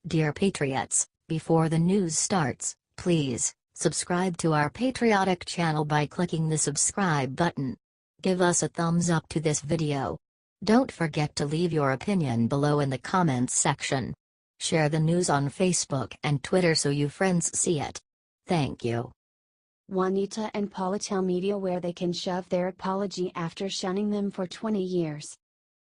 Dear Patriots, before the news starts, please subscribe to our patriotic channel by clicking the subscribe button. Give us a thumbs up to this video. Don't forget to leave your opinion below in the comments section. Share the news on Facebook and Twitter so you friends see it. Thank you. Juanita and Paula tell media where they can shove their apology after shunning them for 20 years.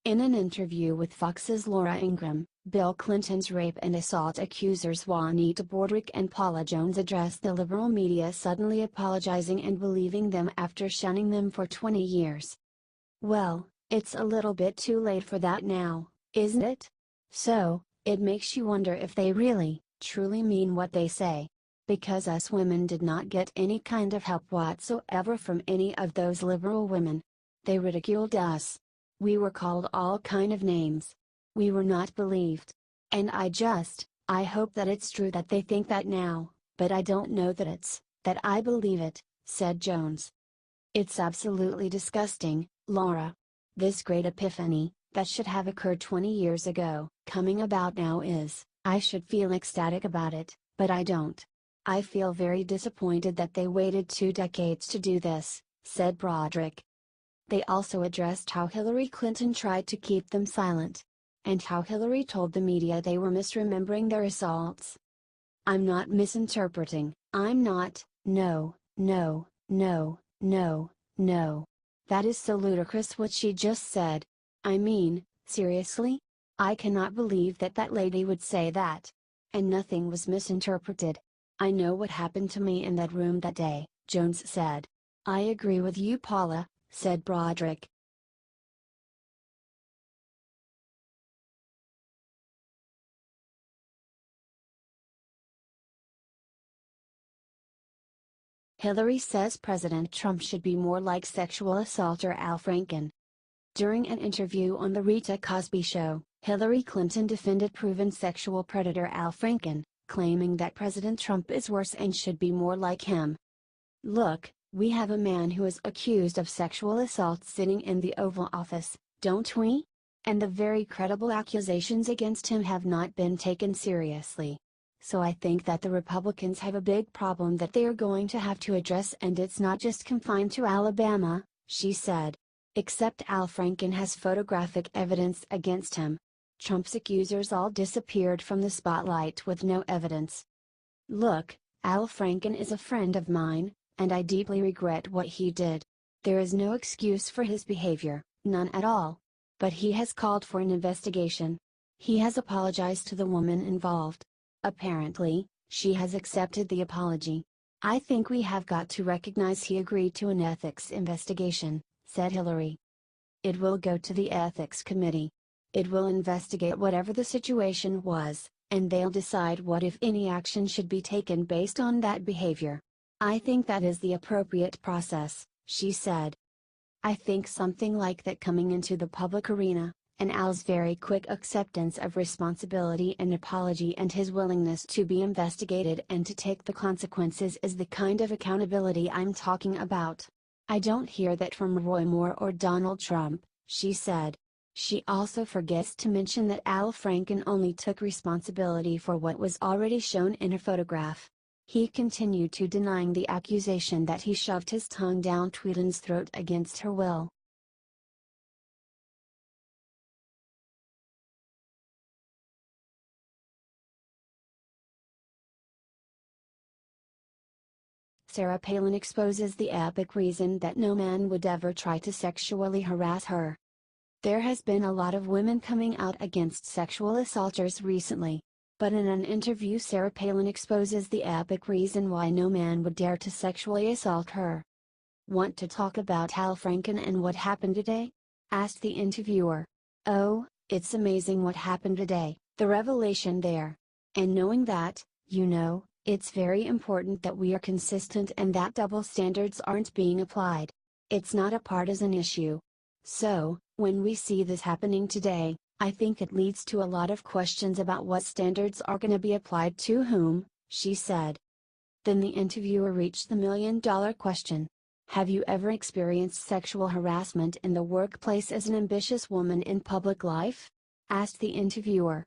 In an interview with Fox's Laura Ingraham, Bill Clinton's rape and assault accusers Juanita Broaddrick and Paula Jones addressed the liberal media, suddenly apologizing and believing them after shunning them for 20 years. Well, it's a little bit too late for that now, isn't it? So, it makes you wonder if they really, truly mean what they say. Because us women did not get any kind of help whatsoever from any of those liberal women. They ridiculed us. We were called all kind of names. We were not believed. And I hope that it's true that they think that now, but I don't know that I believe it, said Jones. It's absolutely disgusting, Laura. This great epiphany, that should have occurred 20 years ago, coming about now I should feel ecstatic about it, but I don't. I feel very disappointed that they waited 2 decades to do this, said Broaddrick. They also addressed how Hillary Clinton tried to keep them silent. And how Hillary told the media they were misremembering their assaults. I'm not misinterpreting, I'm not, no. That is so ludicrous what she just said. I mean, seriously? I cannot believe that lady would say that. And nothing was misinterpreted. I know what happened to me in that room that day, Jones said. I agree with you, Paula, said Broaddrick. Hillary says President Trump should be more like sexual assaulter Al Franken. During an interview on The Rita Cosby Show, Hillary Clinton defended proven sexual predator Al Franken, claiming that President Trump is worse and should be more like him. Look, we have a man who is accused of sexual assault sitting in the Oval Office, don't we? And the very credible accusations against him have not been taken seriously. So I think that the Republicans have a big problem that they are going to have to address, and it's not just confined to Alabama, she said. Except Al Franken has photographic evidence against him. Trump's accusers all disappeared from the spotlight with no evidence. Look, Al Franken is a friend of mine, and I deeply regret what he did. There is no excuse for his behavior, none at all. But he has called for an investigation. He has apologized to the woman involved. Apparently, she has accepted the apology. I think we have got to recognize he agreed to an ethics investigation, said Hillary. It will go to the ethics committee. It will investigate whatever the situation was, and they'll decide what, if any, action should be taken based on that behavior. I think that is the appropriate process, she said. I think something like that coming into the public arena, and Al's very quick acceptance of responsibility and apology and his willingness to be investigated and to take the consequences is the kind of accountability I'm talking about. I don't hear that from Roy Moore or Donald Trump, she said. She also forgets to mention that Al Franken only took responsibility for what was already shown in a photograph. He continued to denying the accusation that he shoved his tongue down Tweeden's throat against her will. Sarah Palin exposes the epic reason that no man would ever try to sexually harass her. There has been a lot of women coming out against sexual assaulters recently. But in an interview, Sarah Palin exposes the epic reason why no man would dare to sexually assault her. Want to talk about Al Franken and what happened today? Asked the interviewer. Oh, it's amazing what happened today, the revelation there. And knowing that, it's very important that we are consistent and that double standards aren't being applied. It's not a partisan issue. So, when we see this happening today, I think it leads to a lot of questions about what standards are going to be applied to whom, she said. Then the interviewer reached the million-dollar question. Have you ever experienced sexual harassment in the workplace as an ambitious woman in public life? Asked the interviewer.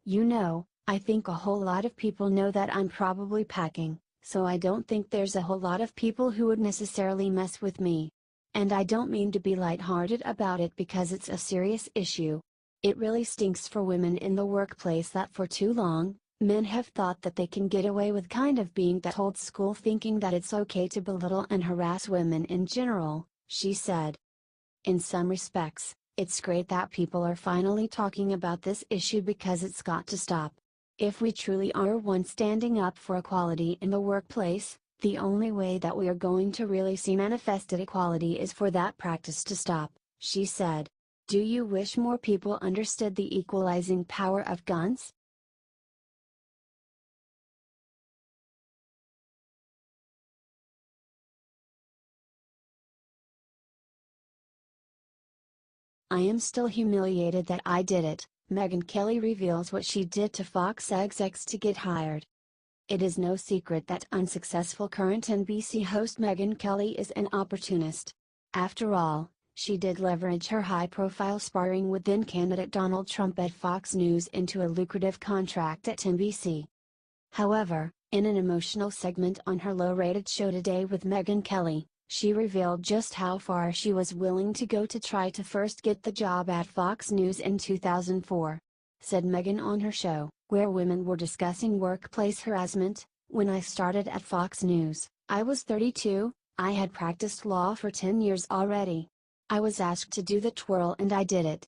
I think a whole lot of people know that I'm probably packing, so I don't think there's a whole lot of people who would necessarily mess with me. And I don't mean to be lighthearted about it because it's a serious issue. It really stinks for women in the workplace that for too long, men have thought that they can get away with kind of being that old school thinking that it's okay to belittle and harass women in general, she said. In some respects, it's great that people are finally talking about this issue because it's got to stop. If we truly are one standing up for equality in the workplace, the only way that we are going to really see manifested equality is for that practice to stop, she said. Do you wish more people understood the equalizing power of guns? I am still humiliated that I did it, Megyn Kelly reveals what she did to Fox execs to get hired. It is no secret that unsuccessful current NBC host Megyn Kelly is an opportunist. After all, she did leverage her high-profile sparring with then-candidate Donald Trump at Fox News into a lucrative contract at NBC. However, in an emotional segment on her low-rated show Today with Megyn Kelly, she revealed just how far she was willing to go to try to first get the job at Fox News in 2004. Said Megyn on her show, where women were discussing workplace harassment, "When I started at Fox News, I was 32, I had practiced law for 10 years already. I was asked to do the twirl and I did it."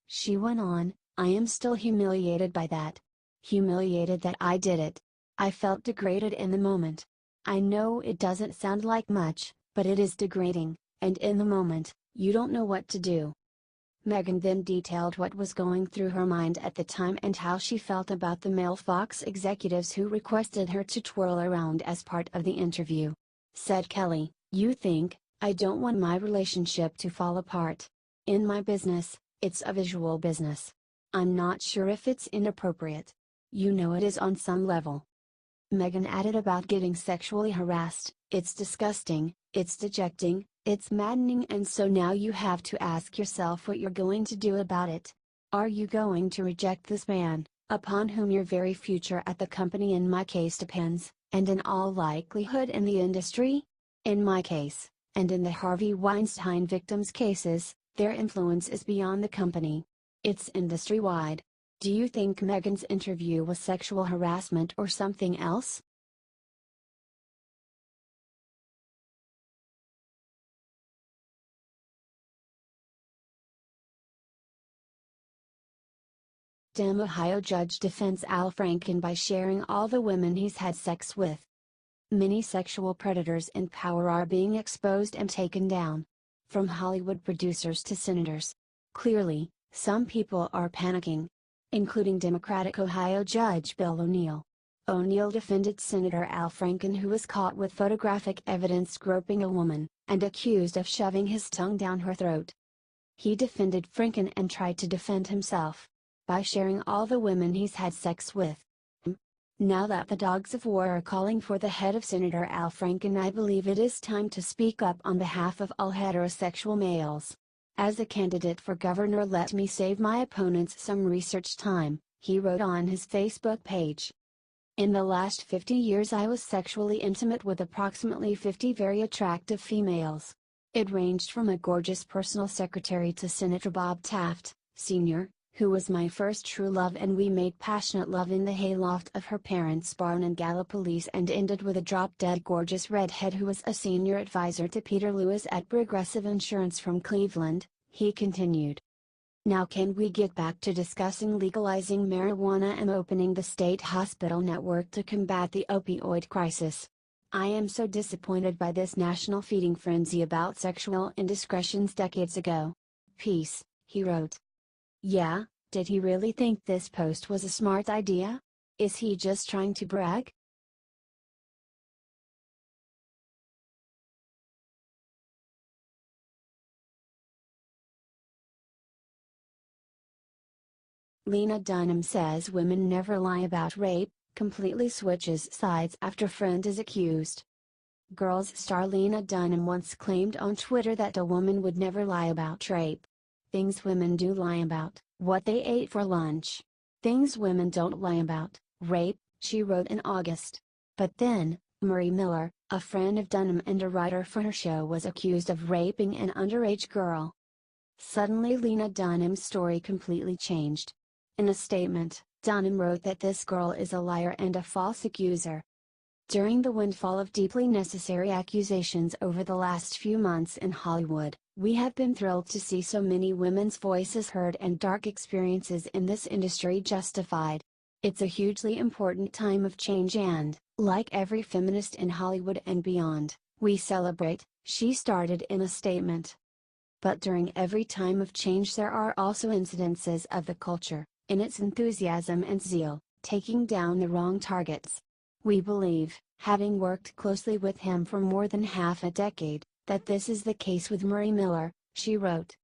She went on, "I am still humiliated by that. Humiliated that I did it. I felt degraded in the moment. I know it doesn't sound like much, but it is degrading, and in the moment, you don't know what to do." Megyn then detailed what was going through her mind at the time and how she felt about the male Fox executives who requested her to twirl around as part of the interview. Said Kelly, "You think, I don't want my relationship to fall apart. In my business, it's a visual business. I'm not sure if it's inappropriate. You know it is on some level." Megyn added about getting sexually harassed, "It's disgusting, it's dejecting, it's maddening, and so now you have to ask yourself what you're going to do about it. Are you going to reject this man, upon whom your very future at the company in my case depends, and in all likelihood in the industry? In my case, and in the Harvey Weinstein victims' cases, their influence is beyond the company. It's industry-wide. Do you think Megyn's interview was sexual harassment or something else?" Damn Ohio judge defends Al Franken by sharing all the women he's had sex with. Many sexual predators in power are being exposed and taken down. From Hollywood producers to senators. Clearly, some people are panicking. Including Democratic Ohio Judge Bill ONeill. ONeill defended Senator Al Franken, who was caught with photographic evidence groping a woman, and accused of shoving his tongue down her throat. He defended Franken and tried to defend himself by sharing all the women he's had sex with. Now that the dogs of war are calling for the head of Senator Al Franken, I believe it is time to speak up on behalf of all heterosexual males. As a candidate for governor, let me save my opponents some research time, he wrote on his Facebook page. In the last 50 years I was sexually intimate with approximately 50 very attractive females. It ranged from a gorgeous personal secretary to Senator Bob Taft, Sr., who was my first true love, and we made passionate love in the hayloft of her parents' barn in Gallipolis, and ended with a drop-dead gorgeous redhead who was a senior advisor to Peter Lewis at Progressive Insurance from Cleveland, he continued. Now can we get back to discussing legalizing marijuana and opening the state hospital network to combat the opioid crisis? I am so disappointed by this national feeding frenzy about sexual indiscretions decades ago. Peace, he wrote. Yeah, did he really think this post was a smart idea? Is he just trying to brag? Lena Dunham says women never lie about rape, completely switches sides after friend is accused. Girls star Lena Dunham once claimed on Twitter that a woman would never lie about rape. Things women do lie about: what they ate for lunch, Things women don't lie about: rape, she wrote in August. But then, Marie Miller, a friend of Dunham and a writer for her show, was accused of raping an underage girl. Suddenly Lena Dunham's story completely changed. In a statement, Dunham wrote that this girl is a liar and a false accuser. During the windfall of deeply necessary accusations over the last few months in Hollywood, we have been thrilled to see so many women's voices heard and dark experiences in this industry justified. It's a hugely important time of change and, like every feminist in Hollywood and beyond, we celebrate, she started in a statement. But during every time of change there are also incidences of the culture, in its enthusiasm and zeal, taking down the wrong targets. We believe, having worked closely with him for more than half a decade, that this is the case with Marie Miller, she wrote.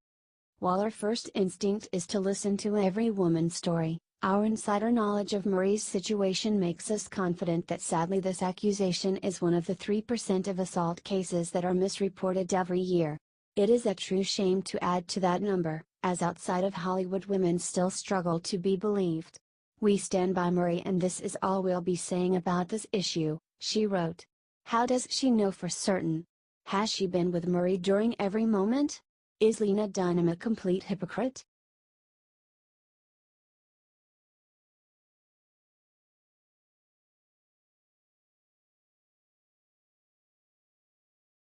While our first instinct is to listen to every woman's story, our insider knowledge of Marie's situation makes us confident that sadly this accusation is one of the 3% of assault cases that are misreported every year. It is a true shame to add to that number, as outside of Hollywood women still struggle to be believed. We stand by Marie and this is all we'll be saying about this issue, she wrote. How does she know for certain? Has she been with Marie during every moment? Is Lena Dunham a complete hypocrite?